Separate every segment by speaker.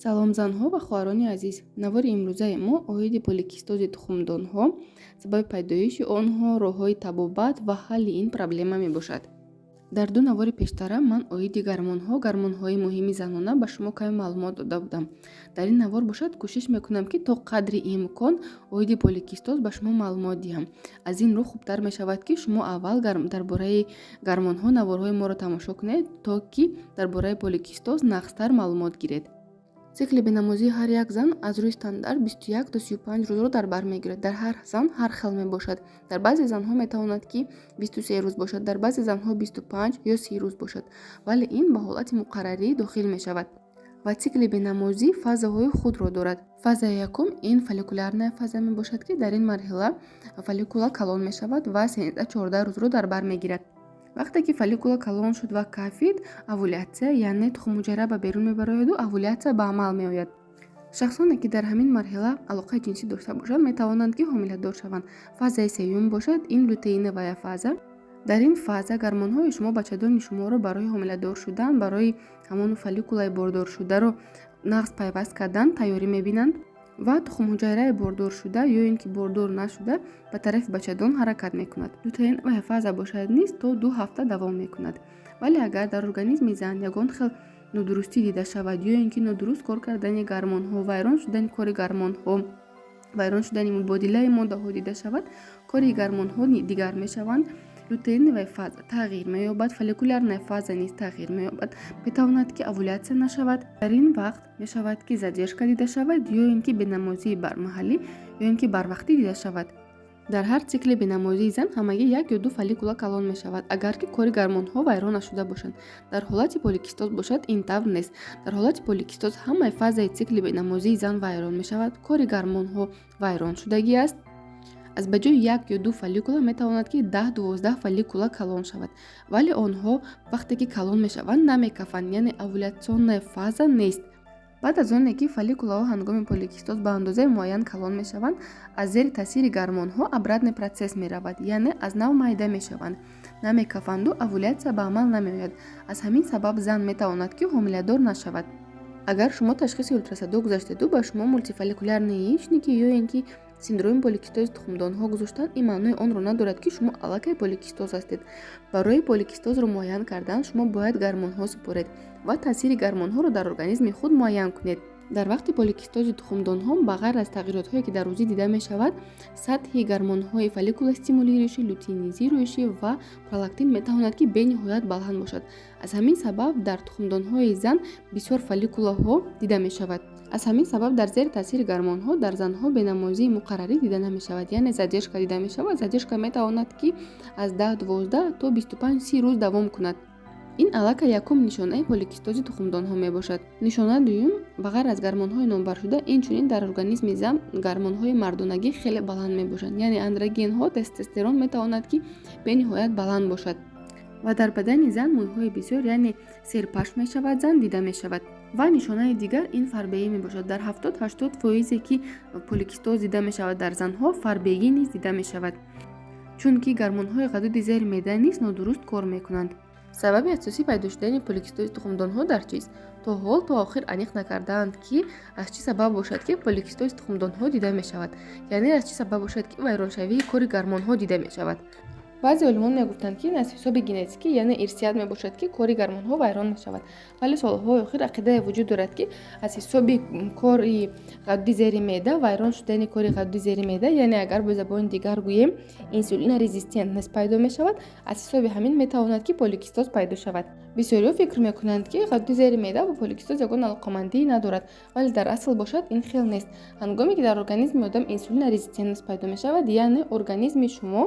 Speaker 1: салом занҳо ва хоҳарони азиз. Навори имрӯзаи мо оиди поликистози тухмдонҳо, сабаби пайдоиши онҳо, роҳҳои табобат ва ҳалли ин проблема мебошад. Дар ду навори пештара ман оиди гормонҳои муҳими занона ба шумо каме маълумот дода будам. Дар ин навор бошад кӯшиш мекунам ки то қадри имкон оиди поликистоз ба шумо маълумот диҳам. Аз ин рӯ хубтар мешавад ки шумо аввал дар бораи гормонҳо наворҳои моро тамошо кунед, то ки дар бораи поликистоз нағзтар маълумот гиред. Цикли бинамозии ҳар як зан аз рӯи стандарт 21 то 35 рӯзро дар бар мегирад. Дар ҳар зан ҳар хел мебошад. Дар баъзе занҳо метавонад ки 23 рӯз бошад, дар баъзе занҳо 25 ё 30 рӯз бошад, вале ин ба ҳолати муқаррарӣ дохил мешавад ва цикли бинамозӣ фазаҳои худро дорад. Фазаи якум ин фолликулярная фаза мебошад, ки дар ин марҳила фолликула калон мешавад ва 13-14 рӯзро дар бар мегирад. вақте ки фолликула калон шуд ва кафид, овуляция, яъне тухмҳуҷайра ба берун мебарояду овуляция ба амал меояд. шахсоне ки дар ҳамин марҳила алоқаи ҷинсӣ дошта бошанд, метавонанд ки ҳомиладор шаванд. Фазаи сеюм бошад ин лютеиновая фаза. дар ин фаза гормонҳои шумо бачадони шуморо барои ҳомиладор шудан, барои ҳамон фолликулаи бордоршударо нағз пайваст кардан тайёрӣ мебинанд ва тухмҳуҷайраи бордоршуда ё ин ки бордор нашуда ба тарафи бачадон ҳаракат мекунад. лютеиновая фаза бошад низ то 2 ҳафта давом мекунад. Вале агар дар организми зан ягон хел нодурустӣ дида шавад ё ин ки нодуруст кор кардани гормонҳо, вайрон шудани кори гормонҳо, вайрон шудани мубодилаи моддаҳо дида шавад, кори гормонҳо дигар мешаванд, лютеиновая фаза тағйир меёбад, фолликулярная фаза низ тағйир меёбад, метавонад ки овуляция нашавад. дар ин вақт мешавад ки задержка дида шавад ё ин ки бенамозии бармаҳаллӣ ё ин ки барвақтӣ дида шавад. дар ҳар цикли бенамозии зан ҳамагӣ 1 ё 2 фолликула калон мешавад, агар ки кори гормонҳо вайрон нашуда бошанд. дар ҳолати поликистоз бошад ин тавр нест. дар ҳолати поликистоз ҳамаи фазаи цикли бенамозии зан вайрон мешавад, кори гормонҳо вайрон шудагӣ аст. аз ба ҷои 1 ё 2 фолликула метавонад ки 10-12 фолликула калон шавад, вале онҳо вақте ки калон мешаванд намекафанд, яъне овуляционная фаза нест. баъд аз оне ки фолликулаҳо ҳангоми поликистоз ба андозаи муайян калон мешаванд, аз зери таъсири гормонҳо обратный процесс меравад, яъне аз нав майда мешаванд, намекафанду овуляция ба амал намеояд. аз ҳамин сабаб зан метавонад ки ҳомиладор нашавад. агар шумо ташхиси ултрасадо гузаштеду ба шумо мультифолликулярные яичники ё ин ки синдроми поликистози тухмдонҳо гузоштанд, ин маънои онро надорад ки шумо аллакай поликистоз ҳастед. барои поликистозро муайян кардан шумо бояд гормонҳо супоред ва таъсири гормонҳоро дар организми худ муайян кунед. дар вақти поликистози тухмдонҳо ба ғайр аз тағйиротҳое ки дар рӯзӣ дида мешавад, сатҳи гормонҳои фолликулостимулирующӣ, лютеинизирующӣ ва пролактин метавонад ки бениҳоят баланд бошад. аз ҳамин сабаб дар тухмдонҳои зан бисёр фолликулаҳо дида мешавад. аз ҳамин сабаб дар зери таъсири гормонҳо дар занҳо бенамозии муқаррарӣ дида намешавад, яъне задержка дида мешавад. задержка метавонад ки аз 10-12 то 25-30 рӯз давом кунад. ин аллакай якум нишонаи поликистози тухмдонҳо мебошад. нишонаи дуюм, ба ғайр аз гормонҳои номбаршуда, инчунин дар организми зан гормонҳои мардонагӣ хеле баланд мебошанд, яъне андрогенҳо, тестостерон метавонад ки бениҳоят баланд бошад ва дар бадани зан мӯйҳои бисёр, яъне серпашм мешавад, зан дида мешавад. ва нишонаи дигар ин фарбегӣ мебошад. дар 70-80% ки поликистоз дида мешавад дар занҳо, фарбегӣ низ дида мешавад, чунки гормонҳои ғадуди зери меъда низ нодуруст кор мекунанд. сабаби асосии пайдо шудани поликистози тухмдонҳо дар чист? то ҳол то охир аниқ накардаанд ки аз чӣ сабаб бошад ки поликистози тухмдонҳо дида мешавад, яъне аз чӣ сабаб бошад ки вайроншавии кори гормонҳо дида мешавад. баъзе олимон мегуфтанд ки ин аз ҳисоби генетикӣ, яъне ирсият мебошад ки кори гормонҳо вайрон мешавад, вале солҳои охир ақидае вуҷуд дорад ки аз ҳисоби кори ғадуди зери меъда, вайрон шудани кори ғадуди зери меъда, яъне агар бо забони дигар гӯем инсулинорезистентность пайдо мешавад, аз ҳисоби ҳамин метавонад ки поликистоз пайдо шавад. бисёриҳо фикр мекунанд ки ғадуди зери меъда ба поликистоз ягон алоқамандӣ надорад, вале дар асл бошад ин хел нест. ҳангоме ки дар организми одам инсулинорезистентность пайдо мешавад, яъне организми шумо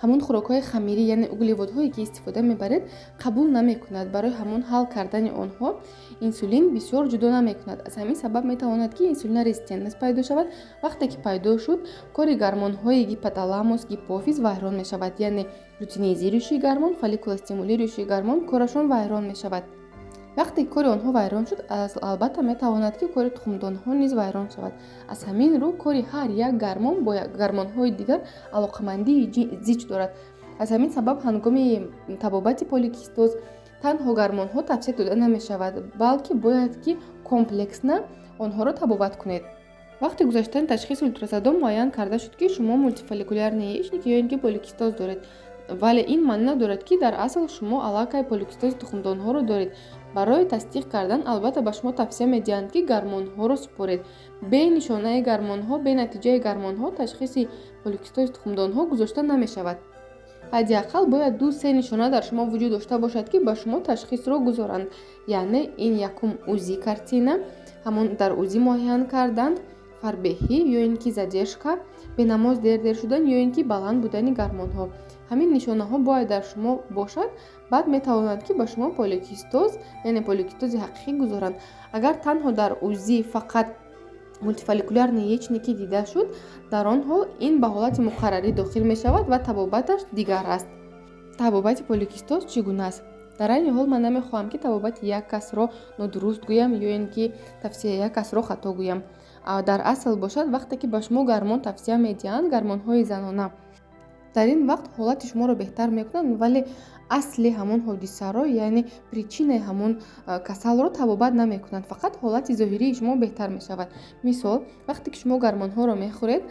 Speaker 1: ҳамон хӯрокҳои хамирӣ, яъне углеводҳое ки истифода мебаред, қабул намекунад. барои ҳамон ҳал кардани онҳо инсулин бисёр ҷудо намекунад. аз ҳамин сабаб метавонад ки инсулинорезистентность пайдо шавад. вақте ки пайдо шуд, кори гормонҳои гипоталамус, гипофиз вайрон мешавад, яъне лютеинизирующий гормон, фолликулостимулирующий гормон корашон вайрон мешавад. вақте ки кори онҳо вайрон шуд, албатта метавонад ки кори тухмдонҳо низ вайрон шавад. аз ҳамин рӯ кори ҳар як гормон бо гормонҳои дигар алоқамандии зич дорад. аз ҳамин сабаб ҳангоми табобати поликистоз танҳо гормонҳо тавсия дода намешавад, балки бояд ки комплексна онҳоро табобат кунед. вақти гузаштани ташхиси ультразадо муайян карда шуд ки шумо мультифолликулярный яичник ё ин ки поликистоз доред, вале ин маъно надорад ки дар асл шумо аллакай поликистози тухмдонҳоро доред. барои тасдиқ кардан албатта ба шумо тавсия медиҳанд ки гормонҳоро супоред. бе нишонаи гормонҳо, бе натиҷаи гормонҳо ташхиси поликистози тухмдонҳо гузошта намешавад. ҳадиаққал бояд 2-3 нишона дар шумо вуҷуд дошта бошад ки ба шумо ташхисро гузоранд. яъне ин якум узи картина, ҳамон дар узи муайян кардан, фарбеҳӣ ё ин ки задержка, бенамоз дер шудан ё ин ки баланд будани гормонҳо. ҳамин нишонаҳо бояд дар шумо бошад, баъд метавонад ки ба шумо поликистоз, яъне поликистози ҳақиқӣ гузоранд. агар танҳо дар узи фақат мультифолликулярный яичники дида шуд, дар он ҳол ин ба ҳолати муқаррарӣ дохил мешавад ва табобаташ дигар аст. табобати поликистоз чӣ гуна аст? дар айни ҳол ман намехоҳам ки табобати як касро нодуруст гӯям ё ин ки тавсияи як касро хато гӯям. дар асл бошад вақте ки ба шумо гормон тавсия медиҳанд, гормонҳои занона, дар ин вақт ҳолати шуморо беҳтар мекунанд, вале асли ҳамон ҳодисаро, яъне причинаи ҳамон касалро табобат намекунанд, фақат ҳолати зоҳирии шумо беҳтар мешавад. мисол, вақте ки шумо гормонҳоро мехӯред,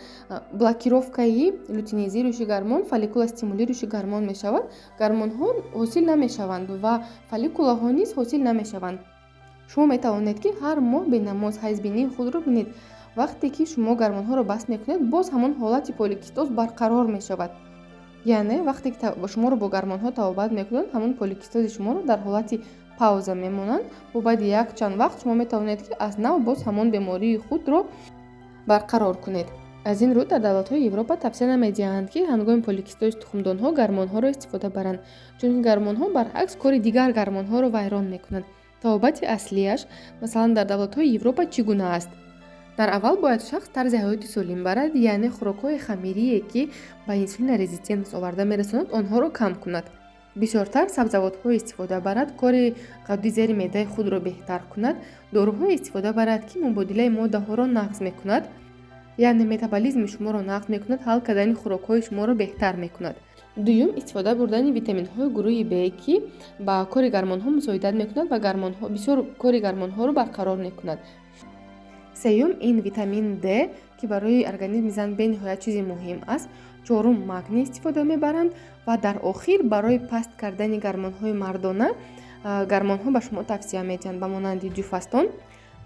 Speaker 1: блокировкаи лютинизии рушди гормон, фолликула стимулии рушди гормон мешавад, гормонҳо ҳосил намешаванд ва фолликулаҳо низ ҳосил намешаванд. шумо метавонед ки ҳар моҳ бенамоз ҳайзбинии худро бинед. вақте ки шумо гормонҳоро баст мекунед, боз ҳамон ҳолати поликистоз барқарор мешавад. яъне вақте ки шуморо бо гормонҳо табобат мекунанд, ҳамон поликистози шуморо дар ҳолати пауза мемонанд. ва баъди якчанд вақт шумо метавонед ки аз нав боз ҳамон бемории худро барқарор кунед. аз ин рӯ дар давлатҳои Европа тавсия намедиҳанд ки ҳангоми поликистози тухмдонҳо гормонҳоро истифода баранд, чунки гормонҳо баръакс кори дигар гормонҳоро вайрон мекунанд. табобати аслияш масалан дар давлатҳои Европа чӣ гуна аст? дар аввал бояд шахс тарзи ҳаёти солим барад, яъне хӯрокҳои хамирие ки ба инсулина резистенс оварда мерасонад, онҳоро кам кунад. бисёртар сабзавотҳо истифода барад, кори ғадуди зери меъдаи худро беҳтар кунад. доруҳо истифода барад ки мубодилаи моддаҳоро нағз мекунад, яъне метаболизми шуморо нағз мекунад, ҳал кардани хӯрокҳои шуморо беҳтар мекунад. дуюм, истифода бурдани витаминҳои гурӯҳи Б ки ба кори гормонҳо мусоидат мекунад ва бисёр кори гормонҳоро барқарор мекунад. сеюм, ин витамин Д ки барои организми зан бениҳоят чизи муҳим аст. чорум, магний истифода мебаранд ва дар охир барои паст кардани гормонҳои мардона гормонҳо ба шумо тавсия медиҳанд ба монанди дюфастон,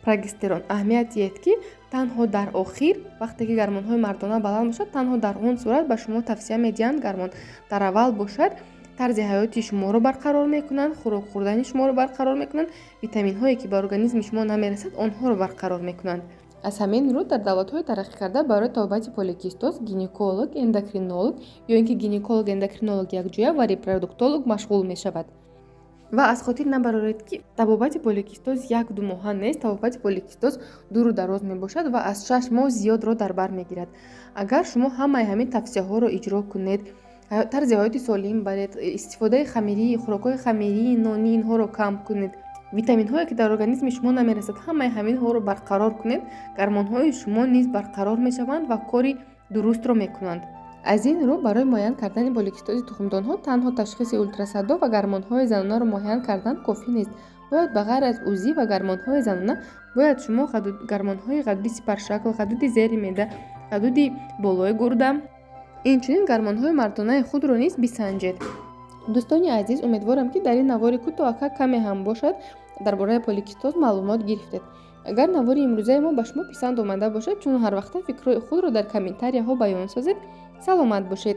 Speaker 1: прогестерон. аҳамиятиест ки танҳо дар охир, вақте ки гормонҳои мардона баланд бошад, танҳо дар он сурат ба шумо тавсия медиҳанд гормон. дар аввал бошад, тарзи ҳаёти шуморо барқарор мекунанд, хӯрок хӯрдани шуморо барқарор мекунанд, витаминҳое ки ба организми шумо намерасад, онҳоро барқарор мекунанд. аз ҳамин рӯ дар давлатҳои тараққикарда барои табобати поликистоз гинеколог, эндокринолог ё ин ки гинеколог, эндокринолог якҷоя ва репродуктолог машғул мешавад. ва аз хотир набароред ки табобати поликистоз 1-2 моҳа нест. табобати поликистоз дуру дароз мебошад ва аз 6 моҳ зиёдро дар бар мегирад. агар шумо ҳамаи ҳамин тавсияҳоро иҷро кунед, тарзи ҳаёти солим баред, истифодаи хамирии хӯрокҳои хамирии нонӣ инҳоро кам кунед, витаминҳое ки дар организми шумо намерасад, ҳамаи ҳаминҳоро барқарор кунед, гормонҳои шумо низ барқарор мешаванд ва кори дурустро мекунанд. аз ин рӯ барои муайян кардани поликистози тухмдонҳо танҳо ташхиси ультрасадо ва гормонҳои занонаро муайян кардан кофӣ нест. бояд ба ғайр аз узи ва гормонҳои занона, бояд шумо гормонҳои ғадуди сипаршакл, ғадуди зери меъда, ғадуди болои гурда, инчунин гормонҳои мардонаи худро низ бисанҷед. дӯстони азиз, умедворам ки дар ин навори кӯтоҳака каме ҳам бошад дар бораи поликистоз маълумот гирифтед. агар навори имрӯзаи мо ба шумо писанд омада бошад, чун ҳар вақта фикрҳои худро дар комментарияҳо баён созед. саломат бошед.